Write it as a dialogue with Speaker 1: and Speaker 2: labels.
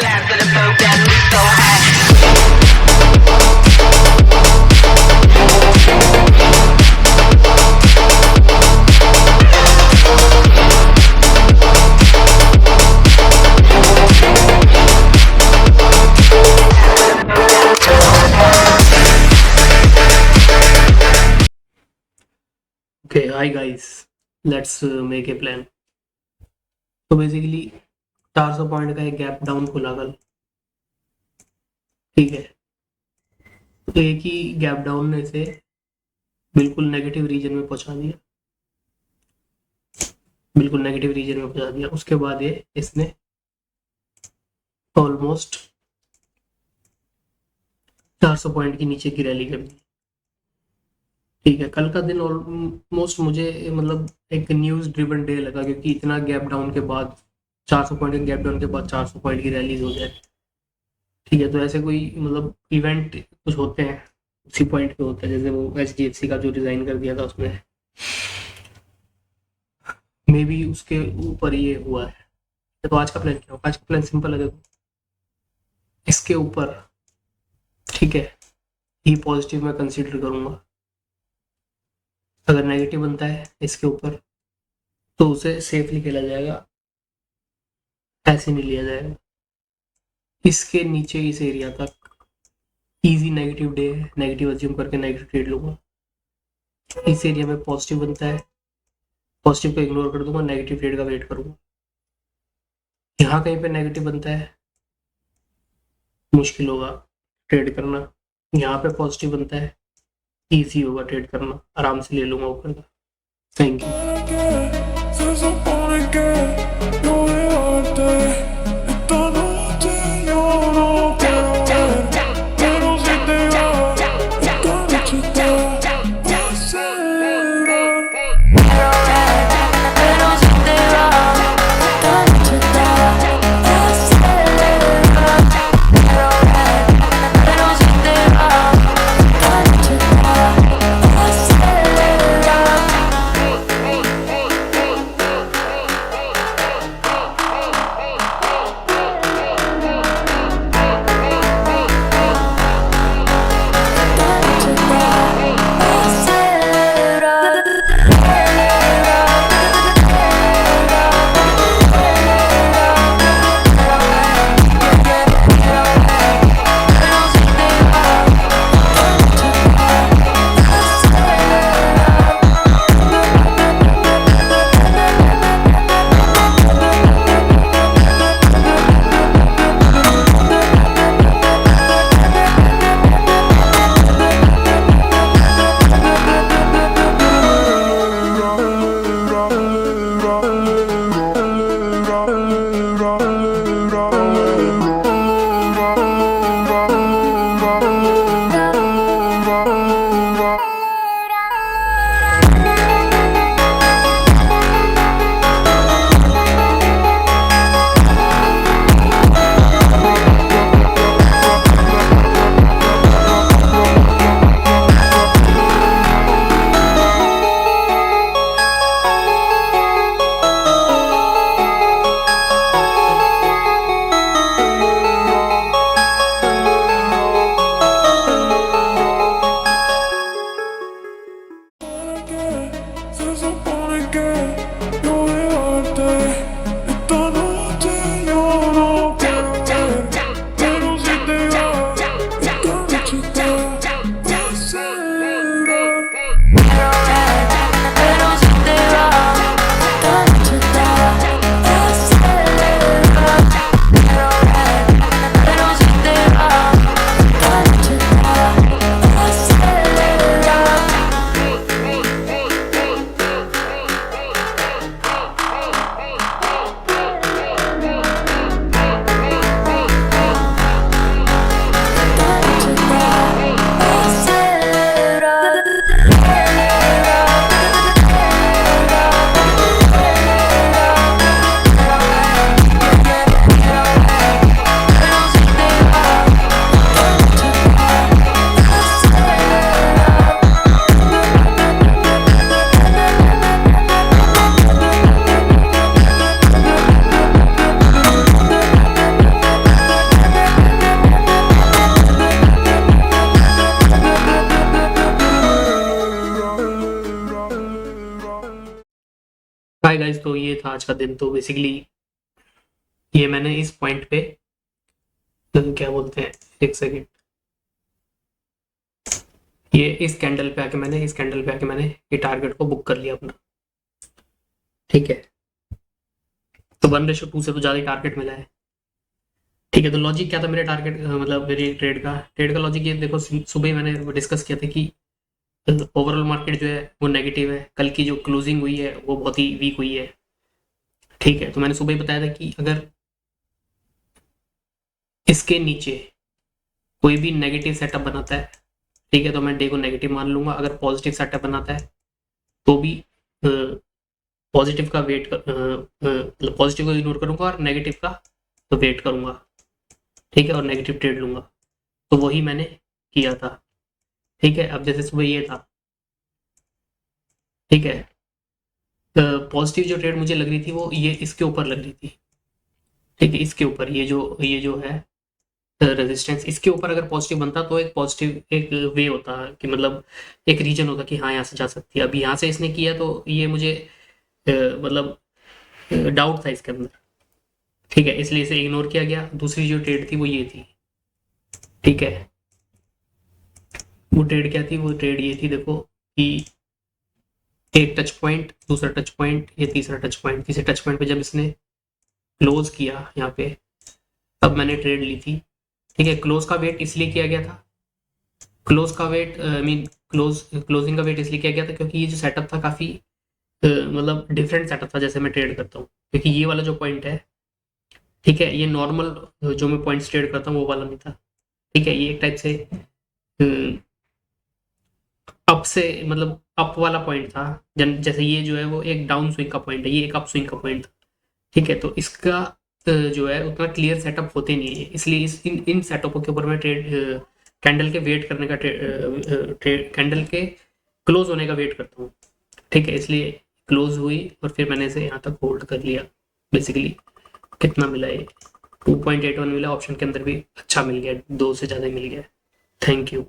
Speaker 1: last of the boat that moves so high.
Speaker 2: Okay, hi guys, let's make a plan. तो basically 400 point का एक gap down खुला कल, ठीक है। तो एक ही गैप डाउन ने से बिल्कुल नेगेटिव रीजन में पहुंचा दिया, बिल्कुल नेगेटिव रीजन में पहुंचा दिया। उसके बाद ये इसने ऑलमोस्ट 400 पॉइंट की नीचे की रैली कर दी, ठीक है। कल का दिन ऑलमोस्ट मुझे मतलब एक न्यूज़ ड्रिवन डे लगा, क्योंकि इतना गैप डाउन के बाद 400 पॉइंट के गैप डाउन के बाद 400 पॉइंट की रैलीज हो जाए, ठीक है। तो ऐसे कोई मतलब इवेंट कुछ होते हैं उसी पॉइंट पे होता है, जैसे वो HDFC का जो रिजाइन कर दिया था उसमें मे बी उसके ऊपर ये हुआ है। तो आज का प्लान क्या होगा? आज का प्लान सिंपल है, देखो इसके ऊपर, ठीक है, ही पॉजिटिव मैं कंसीडर करूंगा। अगर नेगेटिव बनता है इसके ऊपर तो उसे सेफली खेला जाएगा, ऐसे नहीं लिया जाएगा। इसके नीचे इस एरिया तक इजी नेगेटिव डे है, नेगेटिव अज्यूम करके नेगेटिव ट्रेड लूंगा। इस एरिया में पॉजिटिव बनता है, पॉजिटिव को इग्नोर कर दूंगा, नेगेटिव ट्रेड का वेट करूंगा। यहाँ कहीं पे नेगेटिव बनता है, मुश्किल होगा ट्रेड करना। यहाँ पे पॉजिटिव बनता है, इजी होगा ट्रेड करना, आराम से ले लूंगा ऊपर का। Thank you. गाइज, तो ये था आज का दिन। तो बेसिकली ये मैंने इस पॉइंट पे क्या बोलते हैं, एक सेकेंड, ये इस कैंडल पे आके मैंने ये टारगेट को बुक कर लिया अपना। ठीक है, तो 1:2 से तो ज़्यादा टारगेट मिला है। ठीक है, तो लॉजिक क्या था मेरे टारगेट, मतलब मेरी ट्रेड का लॉजिक ये देखो, सुबह ही मैंने डिस्कस किया था कि ओवरऑल मार्केट जो है वो नेगेटिव है। कल की जो क्लोजिंग हुई है वो बहुत ही वीक हुई है। ठीक है, तो मैंने सुबह ही बताया था कि अगर इसके नीचे कोई भी नेगेटिव सेटअप बनाता है, ठीक है, तो मैं डे को नेगेटिव मान लूंगा। अगर पॉजिटिव सेटअप बनाता है तो भी पॉजिटिव का वेट मतलब पॉजिटिव को इग्नोर करूंगा और नेगेटिव का तो वेट करूंगा। ठीक है, और नेगेटिव ट्रेड लूंगा। तो वही मैंने किया था। ठीक है, अब जैसे सुबह ये था, ठीक है, पॉजिटिव जो ट्रेड मुझे लग रही थी वो ये इसके ऊपर लग रही थी। ठीक है, इसके ऊपर ये जो है रेजिस्टेंस, इसके ऊपर अगर पॉजिटिव बनता तो एक पॉजिटिव एक वे होता कि मतलब एक रीजन होता कि हाँ यहाँ से जा सकती है। अब यहाँ से इसने किया तो ये मुझे मतलब डाउट था इसके अंदर। ठीक है, इसलिए इसे इग्नोर किया गया। दूसरी जो ट्रेड थी वो ये थी। ठीक है, वो ट्रेड क्या थी, वो ट्रेड ये थी देखो कि एक टच पॉइंट, दूसरा टच पॉइंट, ये तीसरा टच पॉइंट। तीसरे टच पॉइंट पे जब इसने क्लोज किया यहाँ पे, तब मैंने ट्रेड ली थी। ठीक है, क्लोज का वेट इसलिए किया गया था, क्लोज का वेट आई मीन क्लोजिंग का वेट इसलिए किया गया था क्योंकि ये जो सेटअप था काफ़ी मतलब डिफरेंट सेटअप था जैसे मैं ट्रेड करता हूँ। क्योंकि ये वाला जो पॉइंट है, ठीक है, ये नॉर्मल जो मैं पॉइंट्स ट्रेड करता हूँ वो वाला नहीं था। ठीक है, ये एक टाइप से अप से मतलब अप वाला पॉइंट था। जैसे ये जो है वो एक डाउन स्विंग का पॉइंट है, ये एक अप स्विंग का पॉइंट था। ठीक है, तो इसका जो है उतना क्लियर सेटअप होते नहीं है, इसलिए इन सेटअपों के ऊपर मैं ट्रेड कैंडल के वेट करने का कैंडल के क्लोज होने का वेट करता हूँ। ठीक है, इसलिए क्लोज हुई और फिर मैंने इसे यहाँ तक होल्ड कर लिया। बेसिकली कितना मिला, ये 2.81 मिला। ऑप्शन के अंदर भी अच्छा मिल गया, 2 से ज़्यादा मिल गया। Thank you.